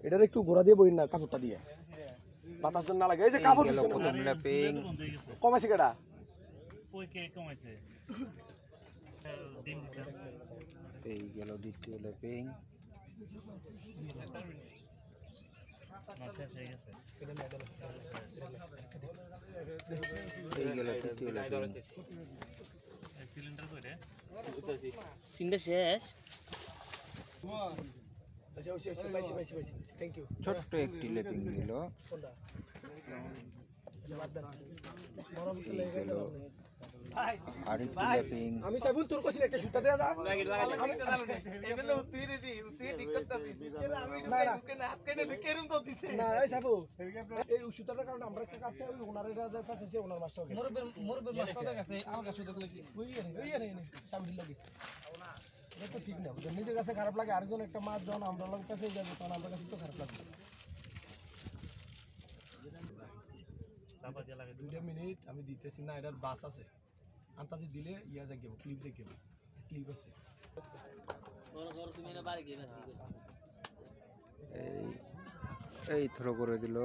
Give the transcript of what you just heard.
এটার একটু গোড়া দিয়ে বই না কাপড়টা দিয়ে বাতাস না লাগে এই যে কাপড় গেল প্রথম ল্যাপিং কমাইছে কেডা এই গেল দ্বিতীয় ল্যাপিং এই গেল তৃতীয় ল্যাপিং সিলিন্ডার শেষ থ্যাংক ইউ ছোট্ট একটি ল্যাপিং নিল এই গেল আরেকটি ল্যাপিং আমি সাইবুল তোর কোচিন একটা সুতা দেয়া যা না এই সাইবু এই সুতাটার কারণে আমরা একটা কাছে ওই ওনার এটা যা ফাঁসেছে ওনার মাস্টার মোরবে মাস্টার কাছে আমার কাছে দেখলে কি ওই সাইবুল লাগে এটা তো ঠিক না নিজের কাছে খারাপ লাগে আরেকজন একটা মাছ যখন আমরা লোক কাছে যাবে তখন আমার কাছে তো খারাপ লাগবে 2 মিনিট আমি দিতেছি না এটার বাস আছে আন্তাজে দিলে ইয়া যা গেব ক্লিপ দেখে ক্লিপ আছে তুমি না বাড়ি গিয়ে এই থ্রো করে দিল